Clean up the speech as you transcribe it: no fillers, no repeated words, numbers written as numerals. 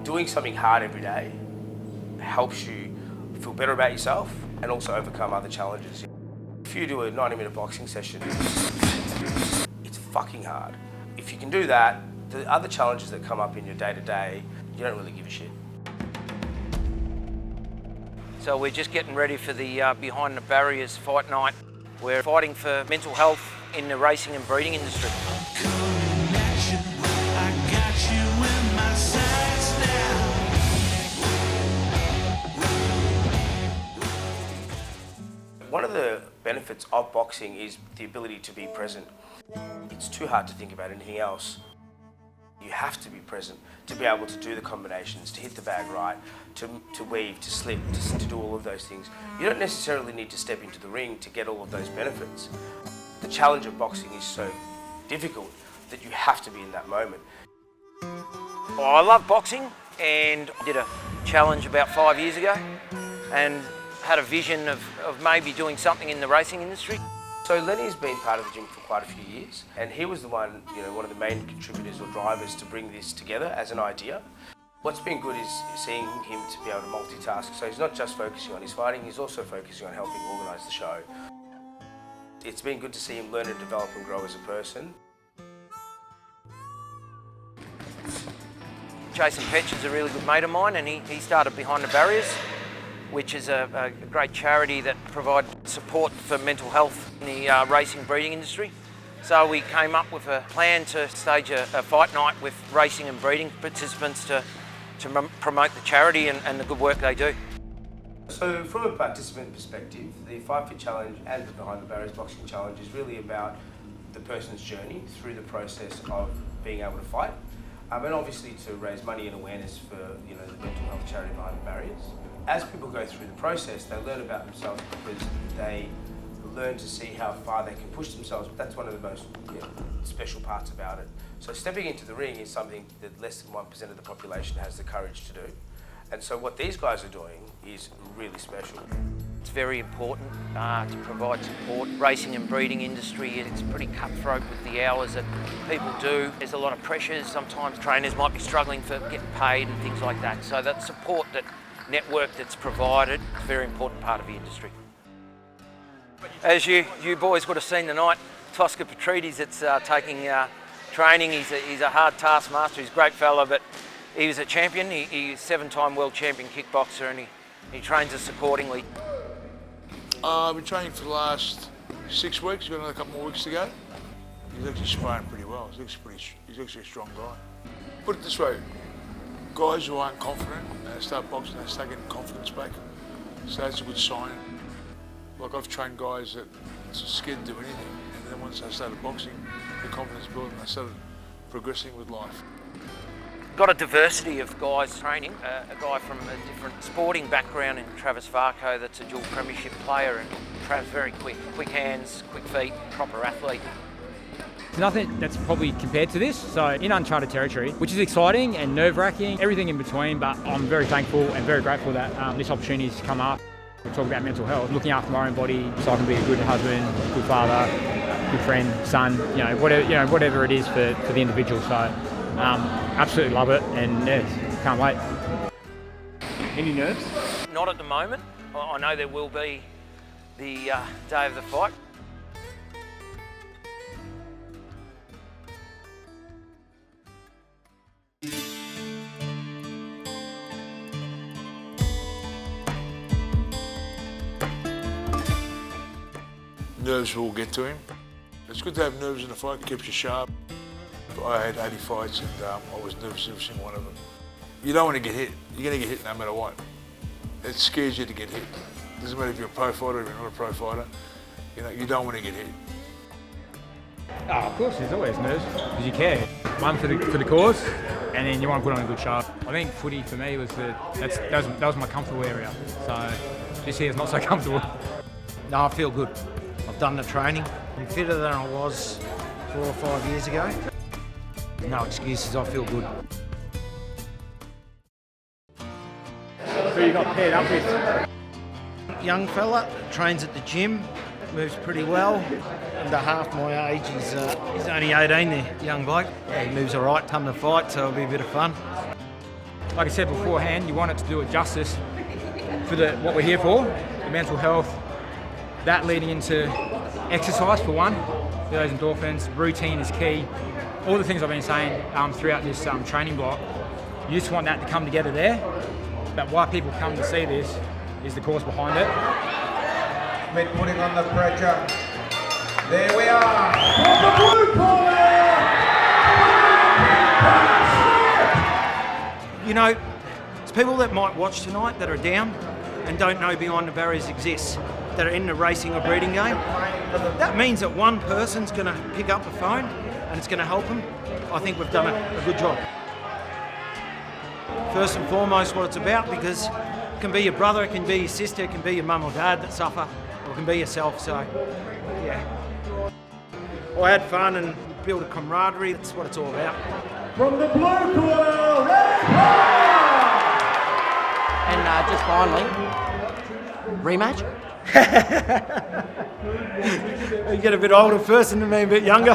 Doing something hard every day helps you feel better about yourself and also overcome other challenges. If you do a 90-minute boxing session, it's fucking hard. If you can do that, the other challenges that come up in your day-to-day, you don't really give a shit. So we're just getting ready for the Behind the Barriers fight night. We're fighting for mental health in the racing and breeding industry. One of the benefits of boxing is the ability to be present. It's too hard to think about anything else. You have to be present to be able to do the combinations, to hit the bag right, to weave, to slip, to do all of those things. You don't necessarily need to step into the ring to get all of those benefits. The challenge of boxing is so difficult that you have to be in that moment. Well, I love boxing, and I did a challenge about 5 years ago and had a vision of maybe doing something in the racing industry. So Lenny's been part of the gym for quite a few years, and he was the one of the main contributors or drivers to bring this together as an idea. What's been good is seeing him to be able to multitask. So he's not just focusing on his fighting, he's also focusing on helping organise the show. It's been good to see him learn and develop and grow as a person. Jason Petch is a really good mate of mine, and he started Behind the Barriers, which is a great charity that provides support for mental health in the racing breeding industry. So we came up with a plan to stage a fight night with racing and breeding participants to promote the charity and the good work they do. So from a participant perspective, the 5 Fit Challenge and the Behind the Barriers Boxing Challenge is really about the person's journey through the process of being able to fight, and obviously to raise money and awareness for the mental health charity Behind the Barriers. As people go through the process, they learn about themselves because they learn to see how far they can push themselves. That's one of the most special parts about it. So stepping into the ring is something that less than 1% of the population has the courage to do. And so what these guys are doing is really special. It's very important to provide support. Racing and breeding industry, it's pretty cutthroat with the hours that people do. There's a lot of pressures. Sometimes trainers might be struggling for getting paid and things like that. So that support, that network that's provided, is a very important part of the industry. As you boys would have seen tonight, Tosca Petrides that's taking training. He's a hard taskmaster. He's a great fella, but he was a champion. He's a 7-time world champion kickboxer, and he trains us accordingly. I've been training for the last 6 weeks. We've got another couple more weeks to go. He's actually sparring pretty well. He's actually a strong guy. Put it this way, guys who aren't confident and they start boxing, they start getting confidence back. So that's a good sign. Like I've trained guys that are scared to do anything, and then once they started boxing, the confidence built and they started progressing with life. Got a diversity of guys training. A guy from a different sporting background in Travis Varco that's a dual premiership player, and Trav's very quick hands, quick feet, proper athlete. Nothing that's probably compared to this, so in uncharted territory, which is exciting and nerve-wracking, everything in between, but I'm very thankful and very grateful that this opportunity has come up. We talk about mental health, looking after my own body so I can be a good husband, good father, good friend, son, whatever it is for the individual. So absolutely love it, and can't wait. Any nerves? Not at the moment. I know there will be the day of the fight. Nerves will get to him. It's good to have nerves in a fight, it keeps you sharp. I had 80 fights and I was nervous every single one of them. You don't want to get hit. You're going to get hit no matter what. It scares you to get hit. It doesn't matter if you're a pro fighter or if you're not a pro fighter. You don't want to get hit. Oh, of course, there's always nerves because you care. One for the cause, and then you want to put on a good show. I think footy for me was that was my comfortable area. So this here is not so comfortable. No, I feel good. I've done the training. I'm fitter than I was 4 or 5 years ago. No excuses, I feel good. So you got paired up with? Young fella, trains at the gym, moves pretty well. Under half my age, he's only 18 there, young bloke. Yeah, he moves all right, come to fight, so it'll be a bit of fun. like I said beforehand, you want it to do it justice for what we're here for, the mental health, that leading into exercise for one, those endorphins, routine is key. All the things I've been saying throughout this training block, you just want that to come together there. But why people come to see this is the cause behind it. Smith putting on the pressure. There we are. From the blue corner. You know, it's people that might watch tonight that are down and don't know Behind the Barriers exists, that are in the racing or breeding game. That means that one person's going to pick up the phone and it's going to help them. I think we've done a good job. First and foremost what it's about, because it can be your brother, it can be your sister, it can be your mum or dad that suffer, or it can be yourself, so yeah. I had fun and built a camaraderie, that's what it's all about. From the blue corner, Red Power! And just finally, rematch? You get a bit older first and then a bit younger.